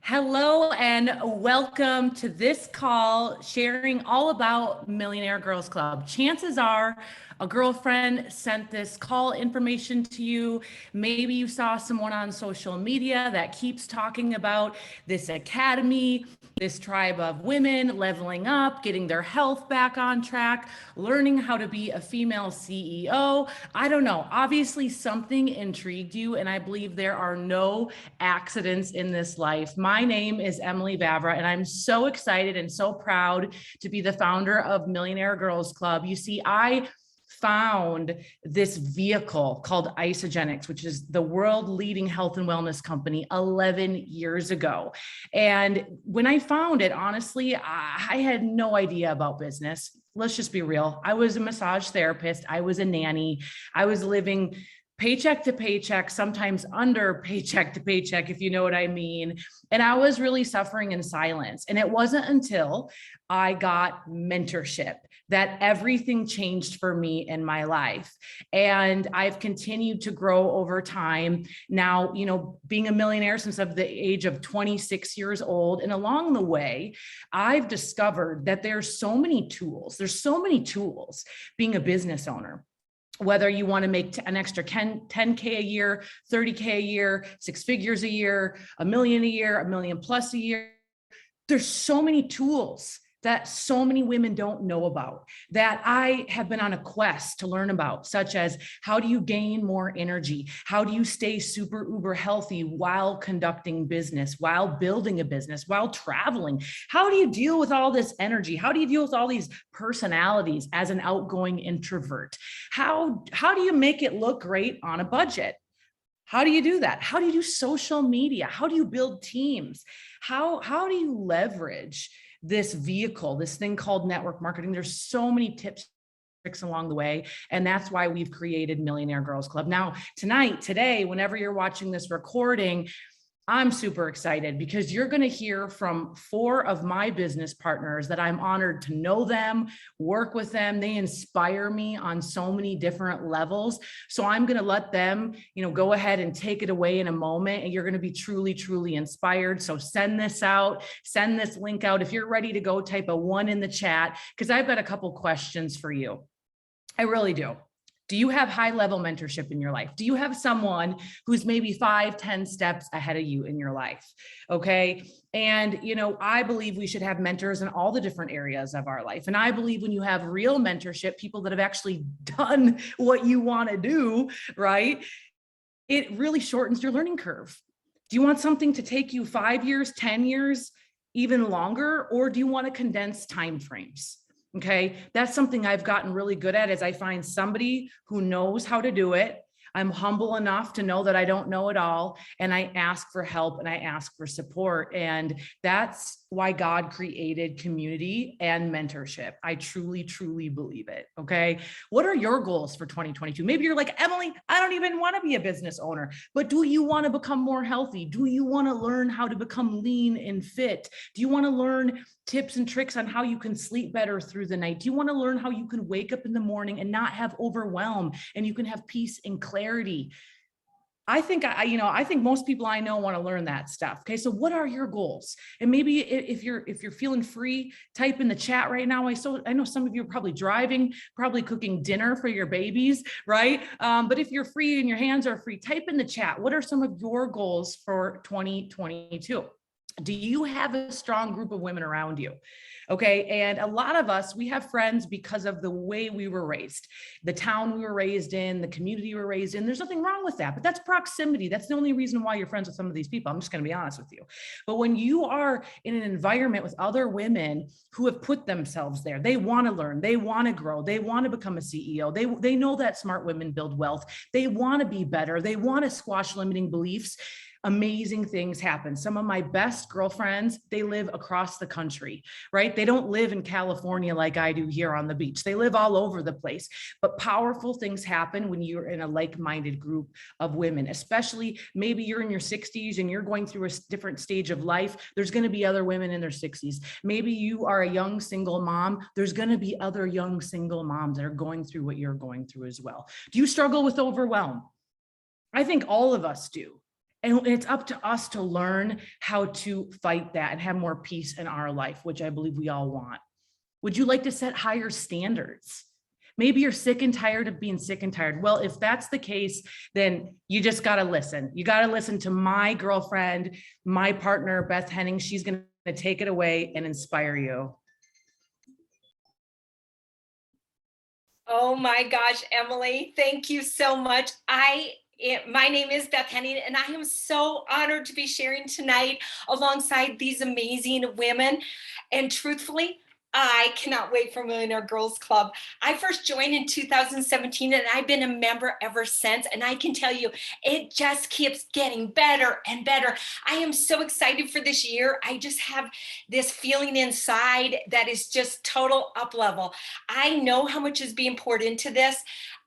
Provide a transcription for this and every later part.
Hello and welcome to this call sharing all about Millionaire Girls Club. Chances are a girlfriend sent this call information to you. Maybe you saw someone on social media that keeps talking about this academy, this tribe of women leveling up, getting their health back on track, learning how to be a female CEO. I don't know. Obviously, something intrigued you, and I believe there are no accidents in this life. My name is Emily Vavra, and I'm so excited and so proud to be the founder of Millionaire Girls Club. You see, I found this vehicle called Isogenics, which is the world leading health and wellness company 11 years ago. And when I found it, honestly, I had no idea about business. Let's just be real. I was a massage therapist. I was a nanny. I was living paycheck to paycheck, sometimes under paycheck to paycheck, if you know what I mean. And I was really suffering in silence. And it wasn't until I got mentorship that everything changed for me in my life. And I've continued to grow over time. Now, being a millionaire since of the age of 26 years old. And along the way, I've discovered that there's so many tools. There's so many tools being a business owner. Whether you want to make an extra 10K a year, 30K a year, six figures a year, $1 million a year, $1 million plus a year. There's so many tools that so many women don't know about that I have been on a quest to learn about, such as how do you gain more energy? How do you stay super uber healthy while conducting business, while building a business, while traveling? How do you deal with all this energy? How do you deal with all these personalities as an outgoing introvert? How do you make it look great on a budget? How do you do that? How do you do social media? How do you build teams? How do you leverage this vehicle, this thing called network marketing? There's so many tips, tricks along the way. And that's why we've created Millionaire Girls Club. Now, today, whenever you're watching this recording, I'm super excited because you're going to hear from 4 of my business partners that I'm honored to know them, work with them. They inspire me on so many different levels. So I'm going to let them, go ahead and take it away in a moment. And you're going to be truly, truly inspired. So send this out, send this link out. If you're ready to go, type a 1 in the chat because I've got a couple questions for you. I really do. Do you have high-level mentorship in your life? Do you have someone who's maybe 5, 10 steps ahead of you in your life? Okay. And, I believe we should have mentors in all the different areas of our life. And I believe when you have real mentorship, people that have actually done what you want to do, right? It really shortens your learning curve. Do you want something to take you 5 years, 10 years, even longer? Or do you want to condense timeframes? Okay, that's something I've gotten really good at is I find somebody who knows how to do it. I'm humble enough to know that I don't know it all. And I ask for help and I ask for support. And that's why God created community and mentorship. I truly, truly believe it. Okay. What are your goals for 2022? Maybe you're like, Emily, I don't even want to be a business owner, but do you want to become more healthy? Do you want to learn how to become lean and fit? Do you want to learn tips and tricks on how you can sleep better through the night? Do you want to learn how you can wake up in the morning and not have overwhelm and you can have peace and clarity? I think most people I know want to learn that stuff. Okay. So what are your goals? And maybe if you're feeling free, type in the chat right now. I know some of you are probably driving, probably cooking dinner for your babies, right? But if you're free and your hands are free, type in the chat. What are some of your goals for 2022? Do you have a strong group of women around you? Okay. And a lot of us, we have friends because of the way we were raised, the town we were raised in, the community we were raised in. There's nothing wrong with that, but that's proximity. That's the only reason why you're friends with some of these people. I'm just going to be honest with you. But when you are in an environment with other women who have put themselves there, they want to learn, they want to grow, they want to become a CEO. They know that smart women build wealth. They want to be better. They want to squash limiting beliefs. Amazing things happen. Some of my best girlfriends, they live across the country, right? They don't live in California like I do here on the beach. They live all over the place, but powerful things happen when you're in a like-minded group of women, especially maybe you're in your 60s and you're going through a different stage of life. There's going to be other women in their 60s. Maybe you are a young single mom. There's going to be other young single moms that are going through what you're going through as well. Do you struggle with overwhelm? I think all of us do. And it's up to us to learn how to fight that and have more peace in our life, which I believe we all want. Would you like to set higher standards? Maybe you're sick and tired of being sick and tired. Well, if that's the case, then you just got to listen. You got to listen to my girlfriend, my partner, Beth Henning. She's going to take it away and inspire you. Oh my gosh, Emily, thank you so much. My name is Beth Henning, and I am so honored to be sharing tonight alongside these amazing women. And truthfully, I cannot wait for Millionaire Girls Club. I first joined in 2017, and I've been a member ever since. And I can tell you, it just keeps getting better and better. I am so excited for this year. I just have this feeling inside that is just total up level. I know how much is being poured into this.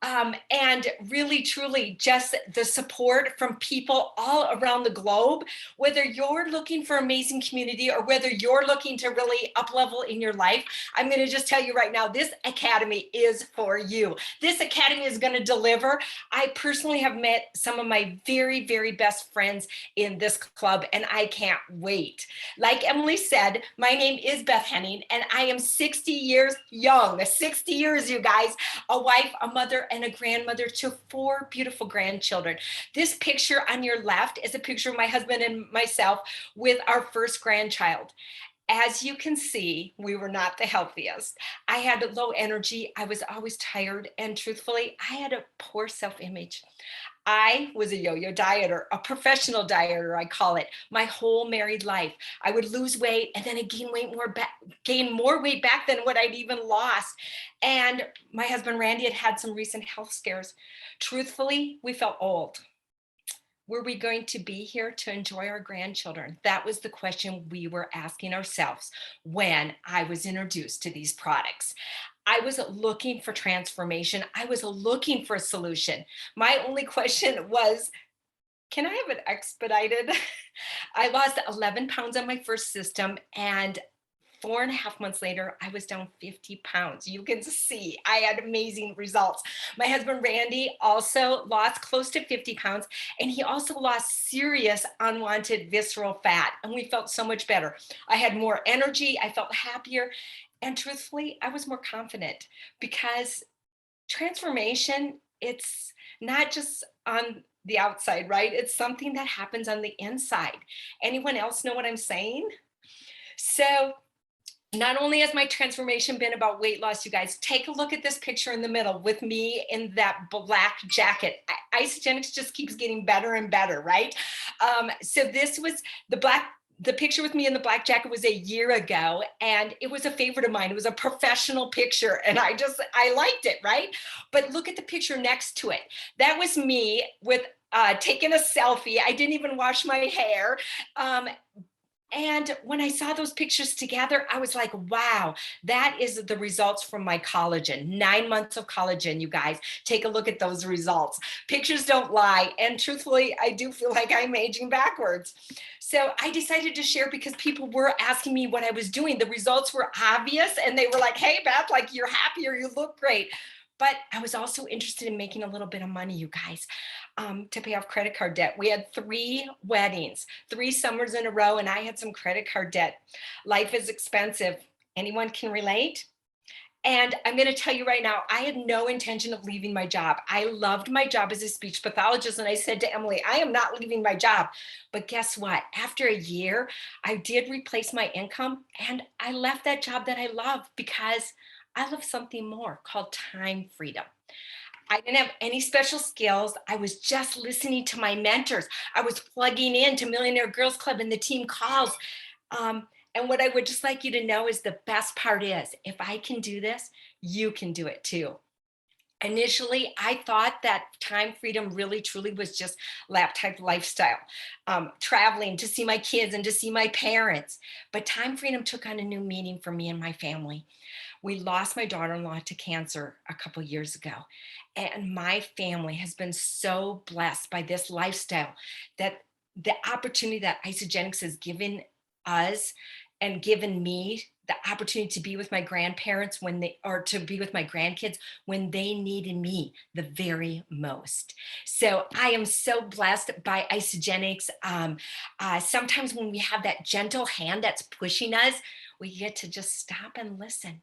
And really, truly, just the support from people all around the globe, whether you're looking for amazing community or whether you're looking to really up level in your life, I'm going to just tell you right now, this academy is for you. This academy is going to deliver. I personally have met some of my very, very best friends in this club, and I can't wait. Like Emily said, my name is Beth Henning, and I am 60 years young, 60 years, you guys, a wife, a mother, and a grandmother to 4 beautiful grandchildren. This picture on your left is a picture of my husband and myself with our first grandchild. As you can see, we were not the healthiest. I had low energy. I was always tired. And truthfully, I had a poor self-image. I was a yo-yo dieter, a professional dieter, I call it, my whole married life. I would lose weight and then I gain more weight back than what I'd even lost. And my husband, Randy, had some recent health scares. Truthfully, we felt old. Were we going to be here to enjoy our grandchildren? That was the question we were asking ourselves when I was introduced to these products. I was looking for transformation. I was looking for a solution. My only question was, can I have it expedited? I lost 11 pounds on my first system, and 4.5 months later, I was down 50 pounds. You can see I had amazing results. My husband, Randy, also lost close to 50 pounds, and he also lost serious unwanted visceral fat, and we felt so much better. I had more energy. I felt happier. And truthfully, I was more confident because transformation, it's not just on the outside, right? It's something that happens on the inside. Anyone else know what I'm saying? So not only has my transformation been about weight loss, you guys, take a look at this picture in the middle with me in that black jacket. Isogenics just keeps getting better and better, right? So this was the picture with me in the black jacket was a year ago, and it was a favorite of mine. It was a professional picture, and I liked it, right? But look at the picture next to it. That was me with taking a selfie. I didn't even wash my hair. And when I saw those pictures together, I was like, wow, that is the results from my collagen. 9 months of collagen, you guys. Take a look at those results. Pictures don't lie. And truthfully, I do feel like I'm aging backwards. So I decided to share because people were asking me what I was doing. The results were obvious, and they were like, hey, Beth, like, you're happier, you look great. But I was also interested in making a little bit of money, you guys, to pay off credit card debt. We had 3 weddings, 3 summers in a row, and I had some credit card debt. Life is expensive. Anyone can relate? And I'm going to tell you right now, I had no intention of leaving my job. I loved my job as a speech pathologist. And I said to Emily, I am not leaving my job. But guess what? After a year, I did replace my income, and I left that job that I loved because I love something more called time freedom. I didn't have any special skills. I was just listening to my mentors. I was plugging in to Millionaire Girls Club and the team calls. And what I would just like you to know is the best part is, if I can do this, you can do it too. Initially, I thought that time freedom really truly was just lap type lifestyle, traveling to see my kids and to see my parents. But time freedom took on a new meaning for me and my family. We lost my daughter-in-law to cancer a couple years ago. And my family has been so blessed by this lifestyle that the opportunity that Isogenics has given us and given me the opportunity to be with my grandparents or to be with my grandkids when they needed me the very most. So I am so blessed by Isogenics. Sometimes when we have that gentle hand that's pushing us, we get to just stop and listen.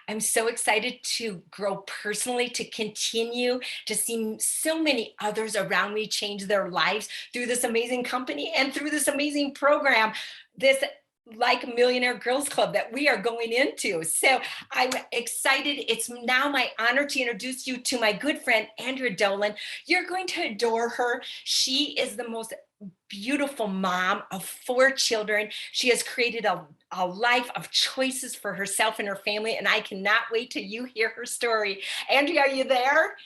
I'm so excited to grow personally, to continue to see so many others around me change their lives through this amazing company and through this amazing program, this like Millionaire Girls Club that we are going into. So I'm excited. It's now my honor to introduce you to my good friend, Andrea Dolan. You're going to adore her. She is the most beautiful mom of 4 children. She has created a life of choices for herself and her family, and I cannot wait till you hear her story. Andrea, are you there?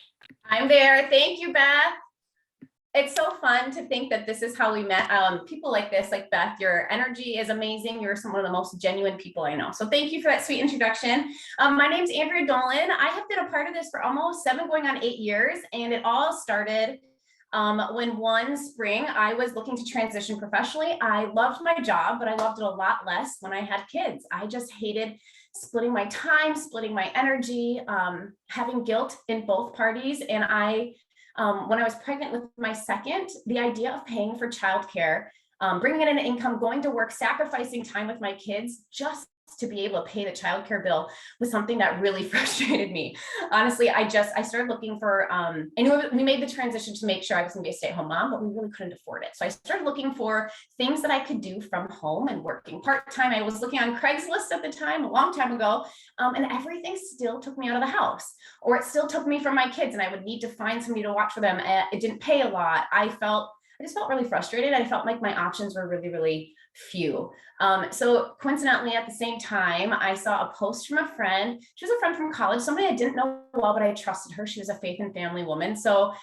I'm there. Thank you, Beth. It's so fun to think that this is how we met. People like this, like Beth, your energy is amazing. You're one of the most genuine people I know. So thank you for that sweet introduction. My name's Andrea Dolan. I have been a part of this for almost 7 going on 8 years, and it all started when one spring I was looking to transition professionally. I loved my job, but I loved it a lot less when I had kids. I just hated splitting my time, splitting my energy, having guilt in both parties. And when I was pregnant with my second, the idea of paying for childcare, bringing in an income, going to work, sacrificing time with my kids just to be able to pay the childcare bill was something that really frustrated me. Honestly, I started looking for, I knew we made the transition to make sure I was gonna be a stay-at-home mom, but we really couldn't afford it. So I started looking for things that I could do from home and working part-time. I was looking on Craigslist at the time, a long time ago, and everything still took me out of the house, or it still took me from my kids, and I would need to find somebody to watch for them. It didn't pay a lot. I just felt really frustrated. I felt like my options were really, really few. So coincidentally, at the same time, I saw a post from a friend. She was a friend from college, somebody I didn't know well, but I trusted her. She was a faith and family woman. So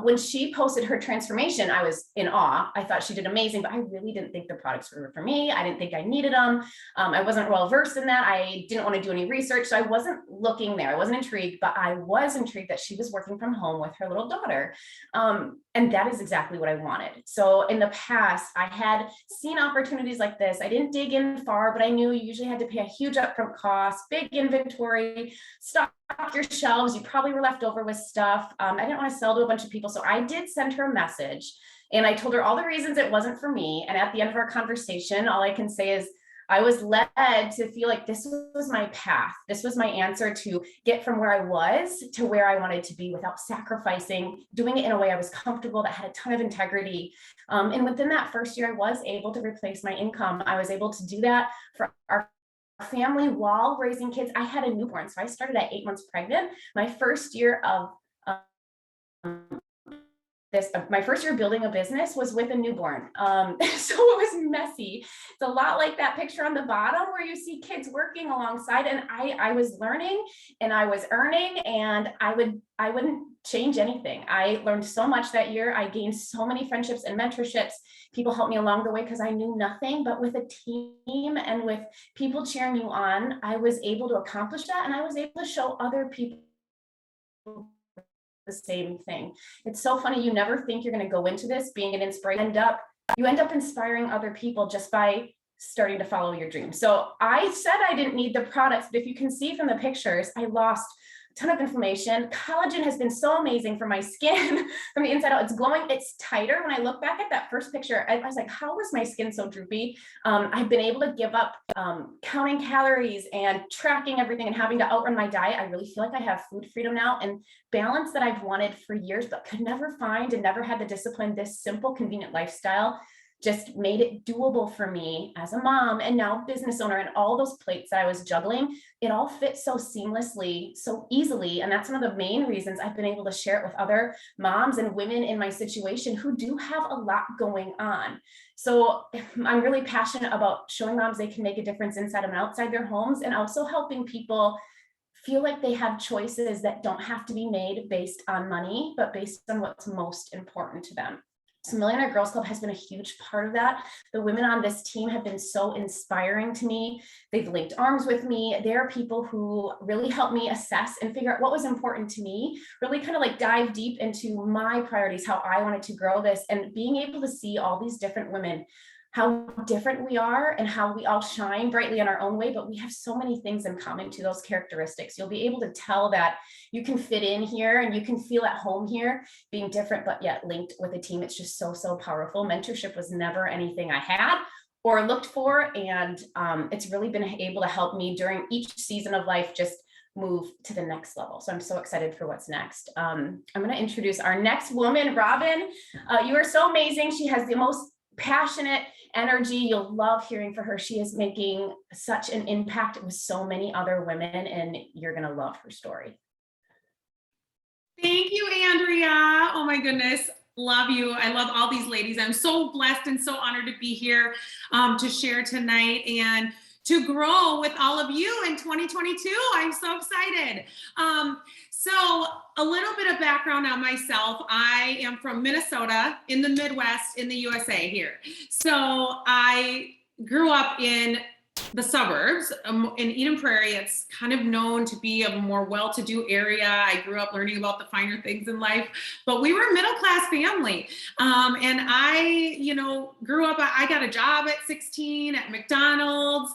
when she posted her transformation, I was in awe. I thought she did amazing, but I really didn't think the products were for me. I didn't think I needed them. I wasn't well versed in that. I didn't want to do any research. So I wasn't looking there. I wasn't intrigued, but I was intrigued that she was working from home with her little daughter. And that is exactly what I wanted. So in the past, I had seen opportunities like this. I didn't dig in far, but I knew you usually had to pay a huge upfront cost, big inventory, stock your shelves. You probably were left over with stuff. I didn't want to sell to a bunch of people. So I did send her a message and I told her all the reasons it wasn't for me. And at the end of our conversation, all I can say is, I was led to feel like this was my path. This was my answer to get from where I was to where I wanted to be without sacrificing, doing it in a way I was comfortable, that had a ton of integrity. And within that first year, I was able to replace my income. I was able to do that for our family while raising kids. I had a newborn, so I started at 8 months pregnant. My first year of my first year building a business was with a newborn. So it was messy. It's a lot like that picture on the bottom where you see kids working alongside, and I was learning and I was earning, and I wouldn't change anything. I learned so much that year. I gained so many friendships and mentorships. People helped me along the way because I knew nothing, but with a team and with people cheering you on, I was able to accomplish that, and I was able to show other people the same thing. It's so funny. You never think you're going to go into this being an inspiration. You end up inspiring other people just by starting to follow your dreams. So I said I didn't need the products, but if you can see from the pictures, I lost a ton of inflammation. Collagen has been so amazing for my skin from the inside out. It's glowing. It's tighter. When I look back at that first picture, I was like, how was my skin so droopy? I've been able to give up counting calories and tracking everything and having to outrun my diet. I really feel like I have food freedom now and balance that I've wanted for years, but could never find and never had the discipline. This simple, convenient lifestyle just made it doable for me as a mom and now business owner, and all those plates that I was juggling, it all fits so seamlessly, so easily. And that's one of the main reasons I've been able to share it with other moms and women in my situation who do have a lot going on. So I'm really passionate about showing moms they can make a difference inside and outside their homes, and also helping people feel like they have choices that don't have to be made based on money, but based on what's most important to them. So Millionaire Girls Club has been a huge part of that. The women on this team have been so inspiring to me. They've linked arms with me. They're people who really helped me assess and figure out what was important to me, really kind of like dive deep into my priorities, how I wanted to grow this, and being able to see all these different women how different we are and how we all shine brightly in our own way, but we have so many things in common to those characteristics. You'll be able to tell that you can fit in here and you can feel at home here, being different, but yet linked with a team. It's just so, so powerful. Mentorship was never anything I had or looked for. And it's really been able to help me during each season of life, just move to the next level. So I'm so excited for what's next. I'm going to introduce our next woman, Robin. You are so amazing. She has the most passionate energy. You'll love hearing from her. She is making such an impact with so many other women, and you're going to love her story. Thank you, Andrea. Oh my goodness. Love you. I love all these ladies. I'm so blessed and so honored to be here to share tonight and to grow with all of you in 2022. I'm so excited. So a little bit of background on myself. I am from Minnesota in the Midwest in the USA here. So I grew up in the suburbs in Eden Prairie. It's kind of known to be a more well-to-do area. I grew up learning about the finer things in life, but we were a middle-class family. And I, grew up, I got a job at 16 at McDonald's.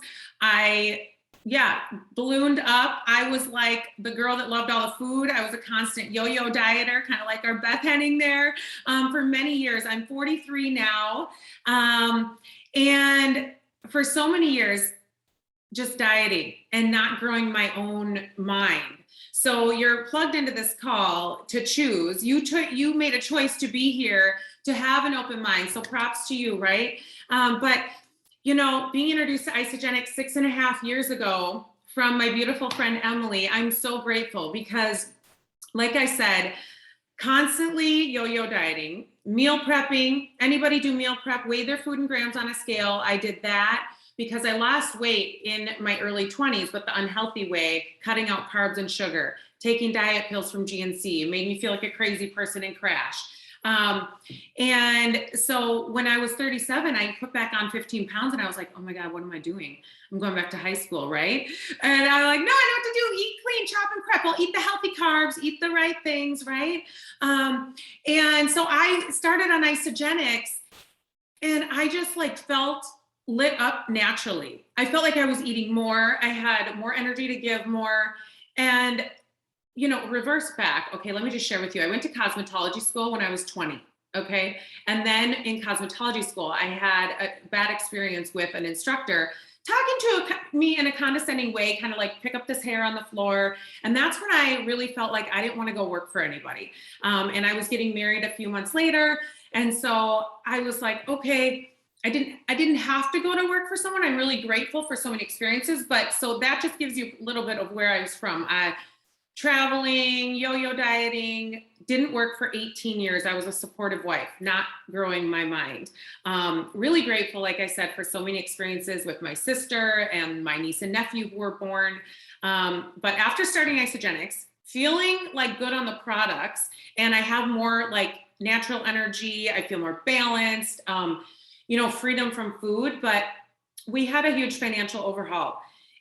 Ballooned up. I was like the girl that loved all the food. I was a constant yo-yo dieter, kind of like our Beth Henning there, for many years. I'm 43 now. And for so many years, just dieting and not growing my own mind. So you're plugged into this call to choose. You made a choice to be here, to have an open mind. So props to you, right? But being introduced to Isogenics 6.5 years ago from my beautiful friend, Emily, I'm so grateful because, like I said, constantly yo-yo dieting, meal prepping. Anybody do meal prep, weigh their food in grams on a scale. I did that because I lost weight in my early 20s, but the unhealthy way, cutting out carbs and sugar, taking diet pills from GNC, made me feel like a crazy person and crash. And so when I was 37, I put back on 15 pounds and I was like, oh my God, what am I doing? I'm going back to high school, right? And I'm like, no, I know what to do. Eat clean, chop and prep. I'll eat the healthy carbs, eat the right things, right? And so I started on Isogenics and I just felt lit up naturally. I felt like I was eating more. I had more energy to give more. And reverse back. Okay, let me just share with you. I went to cosmetology school when I was 20. Okay. And then in cosmetology school, I had a bad experience with an instructor talking to me in a condescending way, kind of like pick up this hair on the floor. And that's when I really felt like I didn't want to go work for anybody. And I was getting married a few months later. And so I was like, okay, I didn't have to go to work for someone. I'm really grateful for so many experiences, but so that just gives you a little bit of where I was from. Traveling, yo-yo dieting, didn't work for 18 years. I was a supportive wife, not growing my mind. Really grateful, like I said, for so many experiences with my sister and my niece and nephew who were born. But after starting Isogenics, feeling good on the products, and I have more natural energy, I feel more balanced, freedom from food, but we had a huge financial overhaul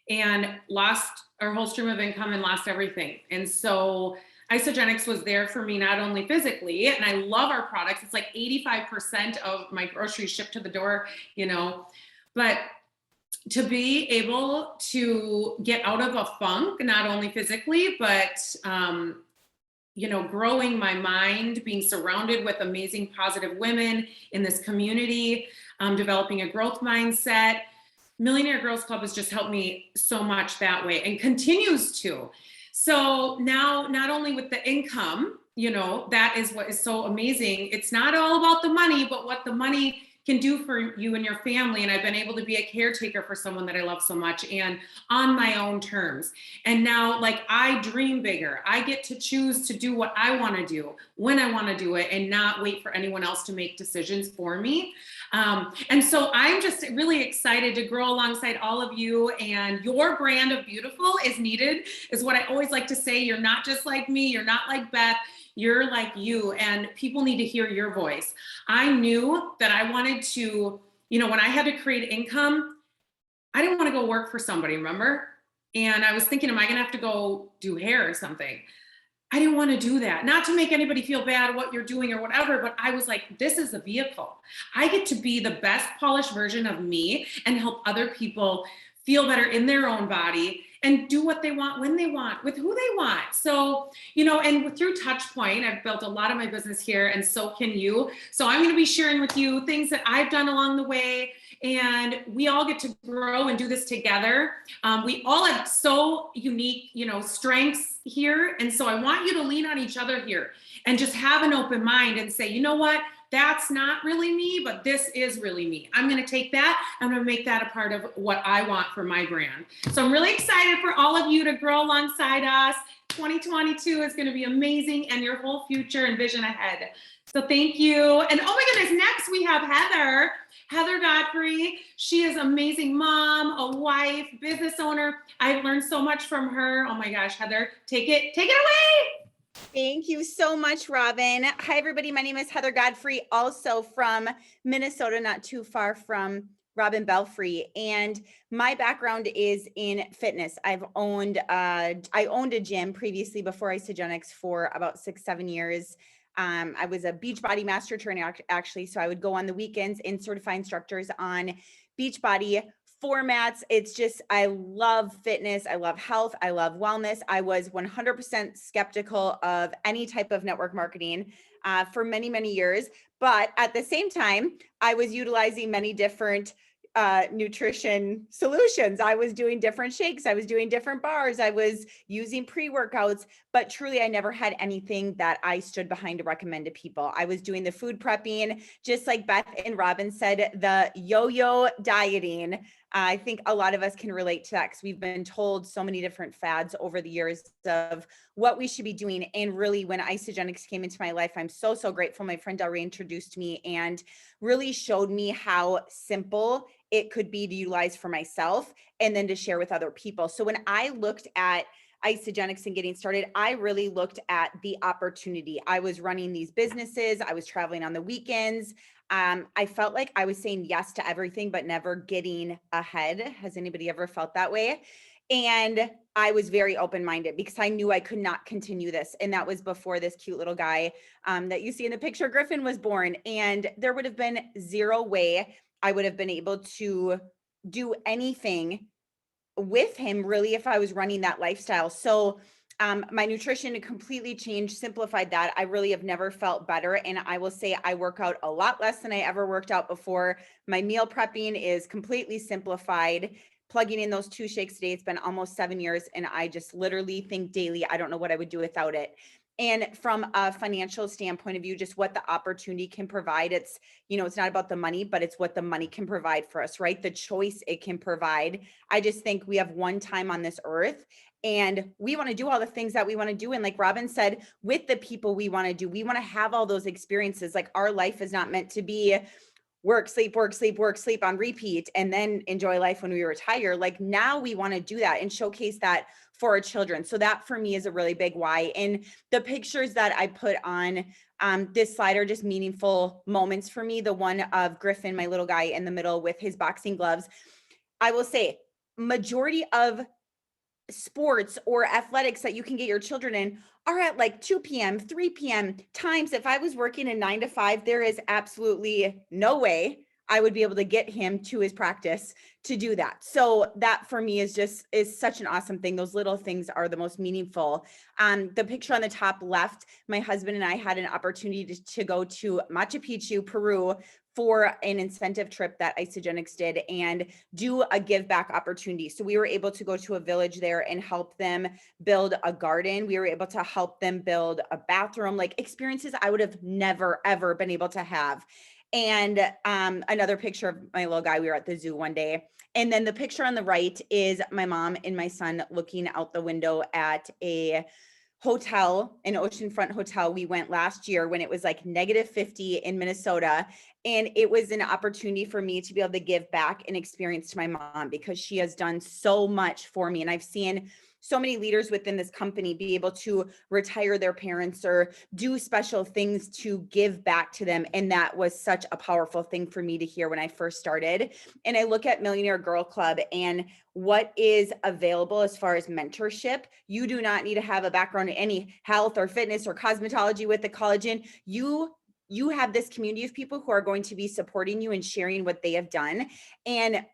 and lost our whole stream of income and lost everything. And so Isogenics was there for me, not only physically, and I love our products. It's 85% of my groceries shipped to the door, but to be able to get out of a funk, not only physically, but, growing my mind, being surrounded with amazing, positive women in this community, developing a growth mindset. Millionaire Girls Club has just helped me so much that way and continues to. So now, not only with the income, that is what is so amazing. It's not all about the money, but what the money can do for you and your family. And I've been able to be a caretaker for someone that I love so much and on my own terms. And now I dream bigger. I get to choose to do what I want to do when I want to do it and not wait for anyone else to make decisions for me. And so I'm just really excited to grow alongside all of you, and your brand of beautiful is needed, is what I always like to say. You're not just like me. You're not like Beth. You're like you, and people need to hear your voice. I knew that I wanted to, when I had to create income, I didn't want to go work for somebody, remember? And I was thinking, am I going to have to go do hair or something? I didn't want to do that. Not to make anybody feel bad what you're doing or whatever, but I was like, this is a vehicle. I get to be the best polished version of me and help other people feel better in their own body and do what they want, when they want, with who they want. So, you know, and through Touchpoint, I've built a lot of my business here, and so can you. So I'm going to be sharing with you things that I've done along the way, and we all get to grow and do this together. We all have so unique, you know, strengths here. And so I want you to lean on each other here and just have an open mind and say, you know what? That's not really me, but this is really me. I'm going to take that. I'm going to make that a part of what I want for my brand. So I'm really excited for all of you to grow alongside us. 2022 is going to be amazing, and your whole future and vision ahead. So thank you. And oh my goodness, next we have Heather Godfrey. She is an amazing mom, a wife, business owner. I've learned so much from her. Oh my gosh, Heather, take it away. Thank you so much, Robin. Hi, everybody. My name is Heather Godfrey, also from Minnesota, not too far from Robin Belfry. And my background is in fitness. I owned a gym previously before Isogenics for about 6-7 years. I was a Beachbody master trainer, actually. So I would go on the weekends and certify instructors on Beachbody formats. It's just, I love fitness. I love health. I love wellness. I was 100% skeptical of any type of network marketing for many, many years. But at the same time, I was utilizing many different nutrition solutions. I was doing different shakes. I was doing different bars. I was using pre-workouts, but truly I never had anything that I stood behind to recommend to people. I was doing the food prepping, just like Beth and Robin said, the yo-yo dieting. I think a lot of us can relate to that because we've been told so many different fads over the years of what we should be doing. And really, when Isogenics came into my life, I'm so, so grateful. My friend Delray introduced me and really showed me how simple it could be to utilize for myself and then to share with other people. So when I looked at Isogenics and getting started, I really looked at the opportunity. I was running these businesses. I was traveling on the weekends. I felt like I was saying yes to everything, but never getting ahead. Has anybody ever felt that way? And I was very open-minded because I knew I could not continue this. And that was before this cute little guy that you see in the picture, Griffin, was born. And there would have been zero way I would have been able to do anything with him really if I was running that lifestyle. So my nutrition completely changed, simplified that. I really have never felt better. And I will say I work out a lot less than I ever worked out before. My meal prepping is completely simplified. Plugging in those 2 shakes a day, it's been almost 7 years. And I just literally think daily, I don't know what I would do without it. And from a financial standpoint of view, just what the opportunity can provide, it's, you know, it's not about the money, but it's what the money can provide for us, right? The choice it can provide. I just think we have one time on this earth and we want to do all the things that we want to do. And like Robin said, with the people we want to do, we want to have all those experiences. Like our life is not meant to be work, sleep, work, sleep, work, sleep on repeat, and then enjoy life when we retire. Like now we want to do that and showcase that for our children. So that for me is a really big why. And the pictures that I put on this slide are just meaningful moments for me. The one of Griffin, my little guy in the middle with his boxing gloves. I will say majority of sports or athletics that you can get your children in are at like 2 p.m., 3 p.m. times. If I was working a 9 to 5, there is absolutely no way I would be able to get him to his practice to do that. So that for me is such an awesome thing. Those little things are the most meaningful. The picture on the top left, my husband and I had an opportunity to go to Machu Picchu, Peru, for an incentive trip that Isogenics did and do a give back opportunity. So we were able to go to a village there and help them build a garden. We were able to help them build a bathroom, like experiences I would have never, ever been able to have. And another picture of my little guy, we were at the zoo one day. And then the picture on the right is my mom and my son looking out the window at a hotel, an oceanfront hotel. We went last year when it was like -50 in Minnesota. And it was an opportunity for me to be able to give back an experience to my mom because she has done so much for me. And I've seen so many leaders within this company be able to retire their parents or do special things to give back to them. And that was such a powerful thing for me to hear when I first started. And I look at Millionaire Girl Club and what is available as far as mentorship. You do not need to have a background in any health or fitness or cosmetology with the collagen. You have this community of people who are going to be supporting you and sharing what they have done. And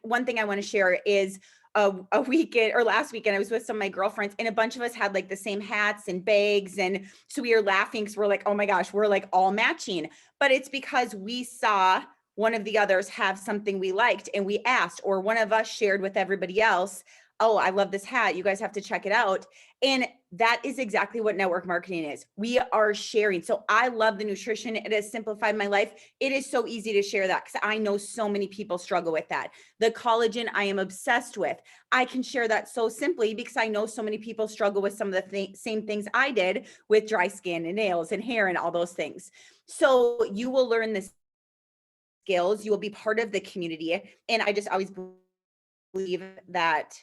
one thing I want to share is a weekend or last weekend, I was with some of my girlfriends and a bunch of us had like the same hats and bags. And so we were laughing because we're like, oh my gosh, we're like all matching. But it's because we saw one of the others have something we liked and we asked, or one of us shared with everybody else, oh, I love this hat. You guys have to check it out. And that is exactly what network marketing is. We are sharing. So I love the nutrition. It has simplified my life. It is so easy to share that because I know so many people struggle with that. The collagen I am obsessed with. I can share that so simply because I know so many people struggle with some of the same things I did with dry skin and nails and hair and all those things. So you will learn this skills. You will be part of the community. And I just always believe that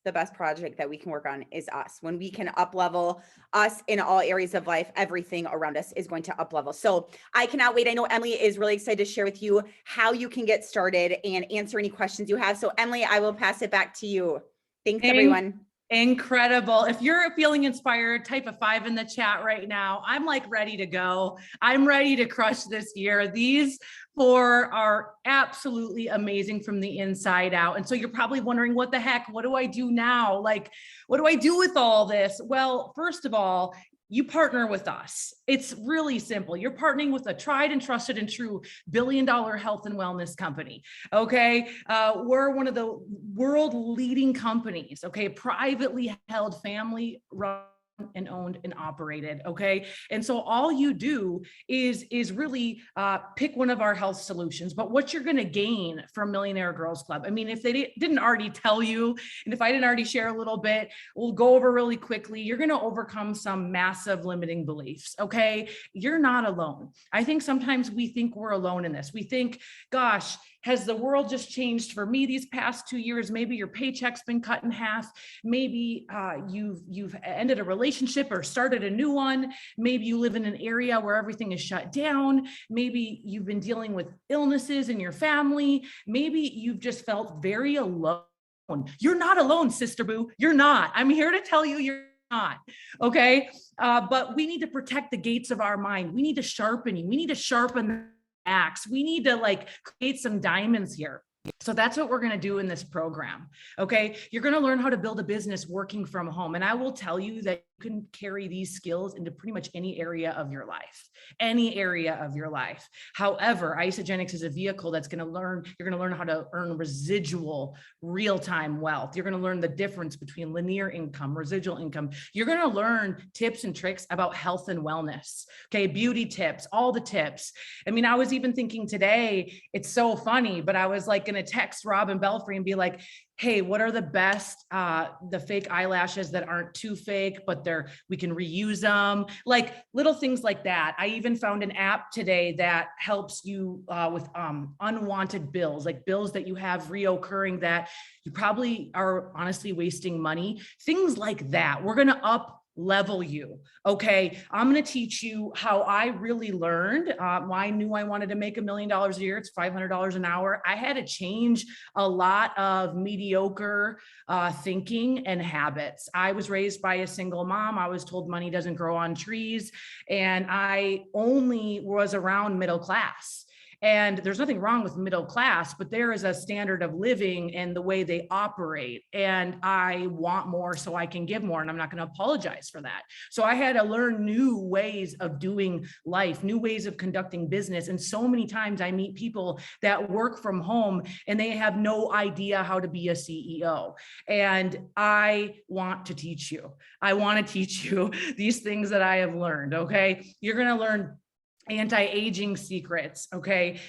the best project that we can work on is us. When we can up level us in all areas of life, everything around us is going to up level. So I cannot wait. I know Emily is really excited to share with you how you can get started and answer any questions you have. So Emily, I will pass it back to you. Thanks everyone. Incredible. If you're feeling inspired, type a 5 in the chat right now. I'm like ready to go. I'm ready to crush this year. These 4 are absolutely amazing from the inside out. And so you're probably wondering, what the heck, what do I do now? Like, what do I do with all this? Well, first of all, you partner with us. It's really simple. You're partnering with a tried and trusted and true billion-dollar health and wellness company. Okay. We're one of the world leading companies. Okay. Privately held, family run and owned and operated. Okay. And so all you do is really pick one of our health solutions. But what you're going to gain from Millionaire Girls Club, I mean, if they didn't already tell you, and if I didn't already share a little bit, we'll go over really quickly. You're going to overcome some massive limiting beliefs. Okay. You're not alone. I think sometimes we think we're alone in this. We think, gosh, has the world just changed for me these past 2 years? Maybe your paycheck's been cut in half. Maybe you've ended a relationship or started a new one. Maybe you live in an area where everything is shut down. Maybe you've been dealing with illnesses in your family. Maybe you've just felt very alone. You're not alone, Sister Boo. You're not. I'm here to tell you you're not. Okay. But we need to protect the gates of our mind. We need to sharpen you. We need to sharpen axe. We need to like create some diamonds here. So that's what we're going to do in this program. Okay. You're going to learn how to build a business working from home. And I will tell you that you can carry these skills into pretty much any area of your life, However, Isogenics is a vehicle that's going to you're going to learn how to earn residual real-time wealth. You're going to learn the difference between linear income, residual income. You're going to learn tips and tricks about health and wellness. Okay. Beauty tips, all the tips. I mean, I was even thinking today, it's so funny, but I was like going to text Robin Belfry and be like, hey, what are the best, the fake eyelashes that aren't too fake, but we can reuse them, like little things like that. I even found an app today that helps you with unwanted bills, like bills that you have reoccurring that you probably are honestly wasting money, things like that. We're going to up level you. Okay. I'm going to teach you how I really learned. I knew I wanted to make $1 million a year. It's $500 an hour. I had to change a lot of mediocre thinking and habits. I was raised by a single mom. I was told money doesn't grow on trees. And I only was around middle class. And there's nothing wrong with middle class, but there is a standard of living and the way they operate. And I want more so I can give more, and I'm not going to apologize for that. So I had to learn new ways of doing life, new ways of conducting business. And so many times I meet people that work from home and they have no idea how to be a CEO. And I want to teach you. I want to teach you these things that I have learned. Okay. You're going to learn anti-aging secrets. Okay.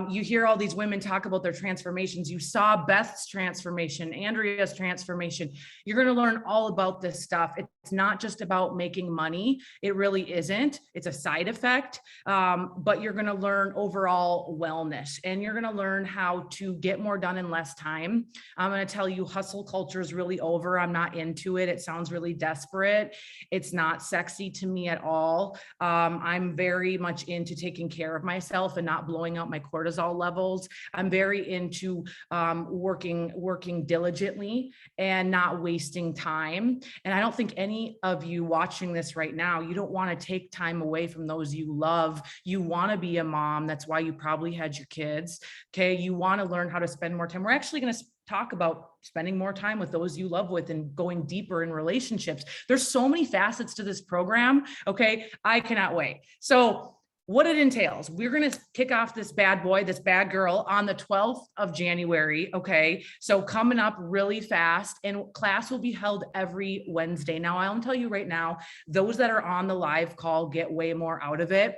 You hear all these women talk about their transformations. You saw Beth's transformation, Andrea's transformation. You're going to learn all about this stuff. It's not just about making money. It really isn't. It's a side effect, but you're going to learn overall wellness, and you're going to learn how to get more done in less time. I'm going to tell you, hustle culture is really over. I'm not into it. It sounds really desperate. It's not sexy to me at all. I'm very much into taking care of myself and not blowing up my cortisol levels. I'm very into working diligently and not wasting time. And I don't think any of you watching this right now, you don't want to take time away from those you love. You want to be a mom. That's why you probably had your kids. Okay. You want to learn how to spend more time. We're actually going to talk about spending more time with those you love with and going deeper in relationships. There's so many facets to this program. Okay. I cannot wait. So what it entails, we're going to kick off this bad boy, this bad girl on the 12th of January. Okay. So coming up really fast, and class will be held every Wednesday. Now I'll tell you right now, those that are on the live call get way more out of it.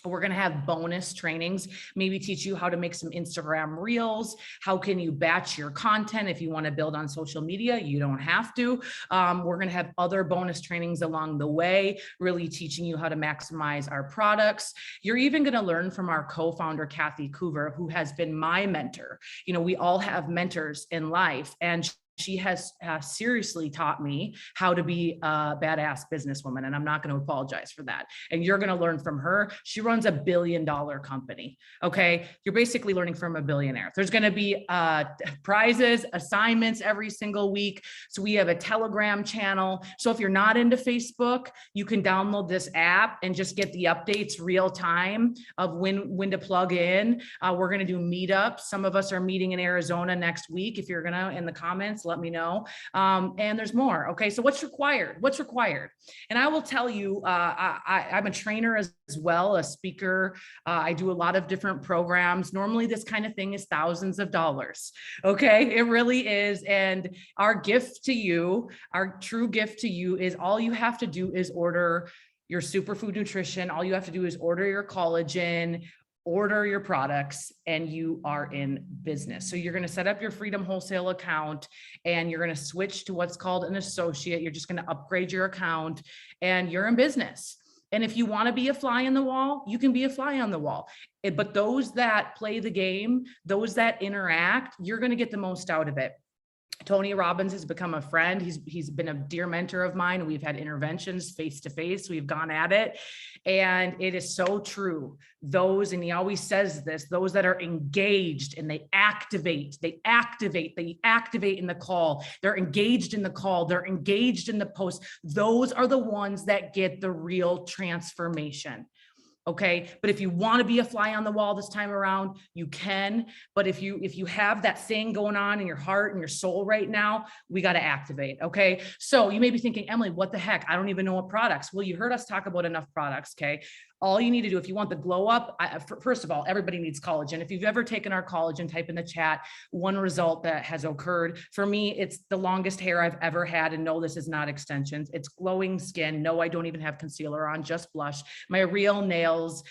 We're going to have bonus trainings, maybe teach you how to make some Instagram reels. How can you batch your content? If you want to build on social media, you don't have to. We're going to have other bonus trainings along the way, really teaching you how to maximize our products. You're even going to learn from our co-founder, Kathy Coover, who has been my mentor. You know, we all have mentors in life, and she has seriously taught me how to be a badass businesswoman, and I'm not going to apologize for that. And you're going to learn from her. She runs $1 billion company. Okay. You're basically learning from a billionaire. There's going to be prizes, assignments every single week. So we have a Telegram channel. So if you're not into Facebook, you can download this app and just get the updates real time of when to plug in. We're going to do meetups. Some of us are meeting in Arizona next week. If you're going to, in the comments, let me know. And there's more. Okay. So what's required? What's required? And I will tell you, I'm a trainer as well, a speaker. I do a lot of different programs. Normally this kind of thing is thousands of dollars. Okay. It really is. And our gift to you, our true gift to you, is all you have to do is order your superfood nutrition. All you have to do is order your collagen, order your products, and you are in business. So you're going to set up your Freedom Wholesale account, and you're going to switch to what's called an associate. You're just going to upgrade your account, and you're in business. And if you want to be a fly on the wall, you can be a fly on the wall. But those that play the game, those that interact, you're going to get the most out of it. Tony Robbins has become a friend. He's been a dear mentor of mine. We've had interventions face to face. We've gone at it, and it is so true. Those, and he always says this, those that are engaged and they activate in the call. They're engaged in the call. They're engaged in the post. Those are the ones that get the real transformation. Okay. But if you want to be a fly on the wall this time around, you can. But if you have that thing going on in your heart and your soul right now, we got to activate. Okay. So you may be thinking, Emily, what the heck? I don't even know what products. Well, you heard us talk about enough products. Okay. All you need to do, if you want the glow up, first of all, everybody needs collagen. If you've ever taken our collagen, type in the chat one result that has occurred. For me, it's the longest hair I've ever had. And no, this is not extensions. It's glowing skin. No, I don't even have concealer on, just blush. My real nails,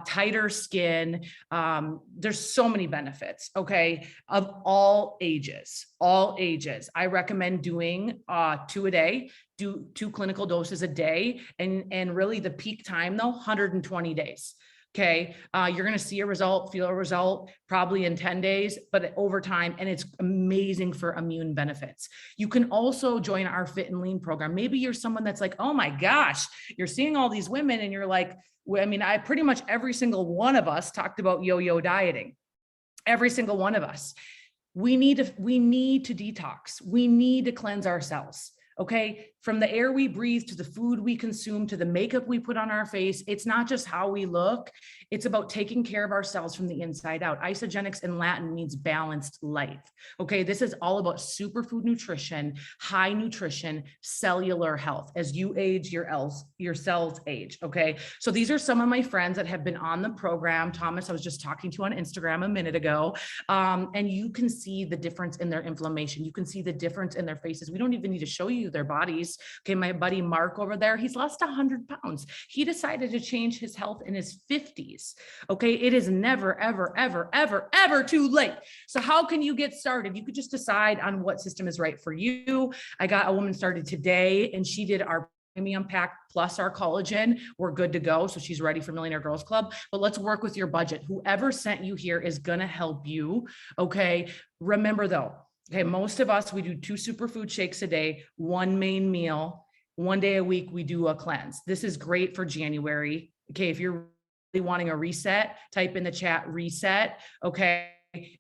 tighter skin. There's so many benefits, okay, of all ages. I recommend doing 2 a day. Do 2 clinical doses a day, and really the peak time though, 120 days. Okay. You're going to see a result, feel a result probably in 10 days, but over time, and it's amazing for immune benefits. You can also join our Fit and Lean program. Maybe you're someone that's like, oh my gosh, you're seeing all these women and you're like, I mean, pretty much every single one of us talked about yo-yo dieting. Every single one of us. We need to detox. We need to cleanse ourselves. Okay. From the air we breathe to the food we consume to the makeup we put on our face, it's not just how we look. It's about taking care of ourselves from the inside out. Isogenics in Latin means balanced life. Okay. This is all about superfood nutrition, high nutrition, cellular health. As you age, your cells age. Okay. So these are some of my friends that have been on the program. Thomas, I was just talking to on Instagram a minute ago. And you can see the difference in their inflammation. You can see the difference in their faces. We don't even need to show you you their bodies. Okay, my buddy Mark over there, he's lost 100 pounds. He decided to change his health in his 50s. Okay, it is never, ever, ever, ever, ever too late. So how can you get started? You could just decide on what system is right for you. I got a woman started today, and she did our premium pack plus our collagen. We're good to go. So she's ready for Millionaire Girls Club, but let's work with your budget. Whoever sent you here is going to help you. Okay. Remember though, okay, most of us, we do 2 superfood shakes a day, 1 main meal, 1 day a week, we do a cleanse. This is great for January. Okay. If you're really wanting a reset, type in the chat reset. Okay.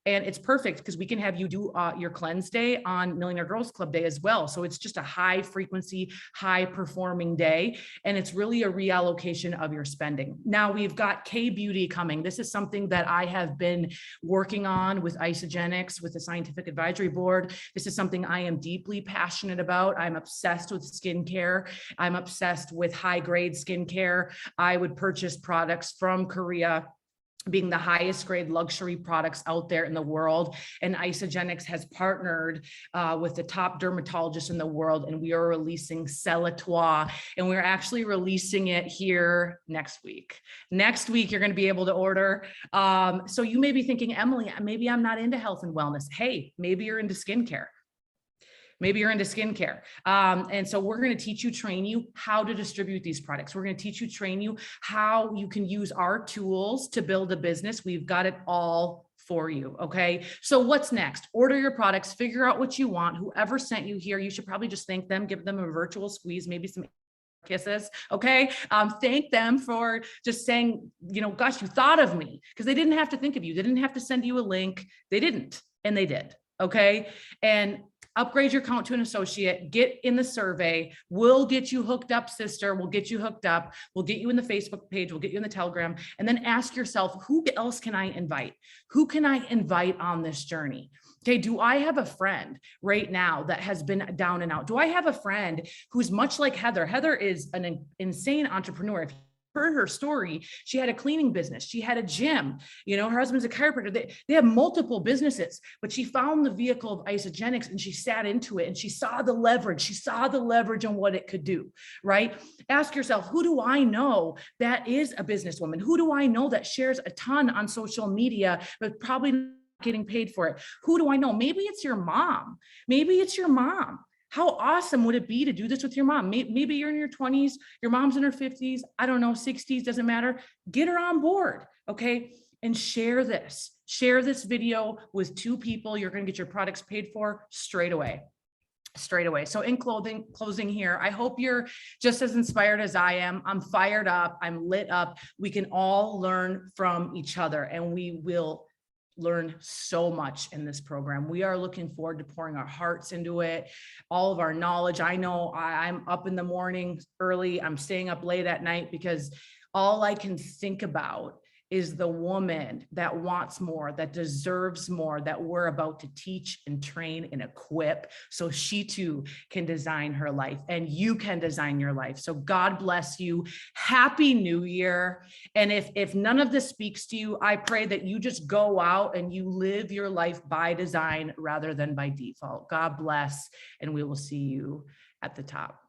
And it's perfect because we can have you do your cleanse day on Millionaire Girls Club day as well. So it's just a high frequency, high performing day. And it's really a reallocation of your spending. Now we've got K Beauty coming. This is something that I have been working on with Isogenics, with the Scientific Advisory Board. This is something I am deeply passionate about. I'm obsessed with skincare. I'm obsessed with high grade skincare. I would purchase products from Korea, being the highest grade luxury products out there in the world. And Isogenics has partnered with the top dermatologists in the world, and we are releasing Celatoire, and we're actually releasing it here next week. Next week, you're going to be able to order. So you may be thinking, Emily, maybe I'm not into health and wellness. Hey, maybe you're into skincare. Maybe you're into skincare. And so we're going to teach you, train you how to distribute these products. We're going to teach you, train you how you can use our tools to build a business. We've got it all for you. Okay. So what's next? Order your products, figure out what you want. Whoever sent you here, you should probably just thank them, give them a virtual squeeze, maybe some kisses. Okay. Thank them for just saying, you know, gosh, you thought of me, because they didn't have to think of you. They didn't have to send you a link. They didn't, and they did. Okay. And upgrade your account to an associate, get in the survey. We'll get you hooked up, sister. We'll get you hooked up. We'll get you in the Facebook page. We'll get you in the Telegram. And then ask yourself, who else can I invite? Who can I invite on this journey? Okay, do I have a friend right now that has been down and out? Do I have a friend who's much like Heather? Heather is an insane entrepreneur. If heard her story, she had a cleaning business, she had a gym, you know, her husband's a chiropractor, they have multiple businesses, but she found the vehicle of Isogenics and she sat into it and she saw the leverage on what it could do, right? Ask yourself, who do I know that is a businesswoman? Who do I know that shares a ton on social media, but probably not getting paid for it? Who do I know? Maybe it's your mom. Maybe it's your mom. How awesome would it be to do this with your mom? Maybe you're in your 20s, your mom's in her 50s, I don't know, 60s, doesn't matter. Get her on board, okay? And share this video with 2 people. You're going to get your products paid for straight away. So in closing here, I hope you're just as inspired as I am. I'm fired up. I'm lit up. We can all learn from each other, and we will learn so much in this program. We are looking forward to pouring our hearts into it, all of our knowledge. I know I'm up in the morning early. I'm staying up late at night because all I can think about is the woman that wants more, that deserves more, that we're about to teach and train and equip so she too can design her life, and you can design your life. So God bless you. Happy New Year. And if none of this speaks to you, I pray that you just go out and you live your life by design rather than by default. God bless, and we will see you at the top.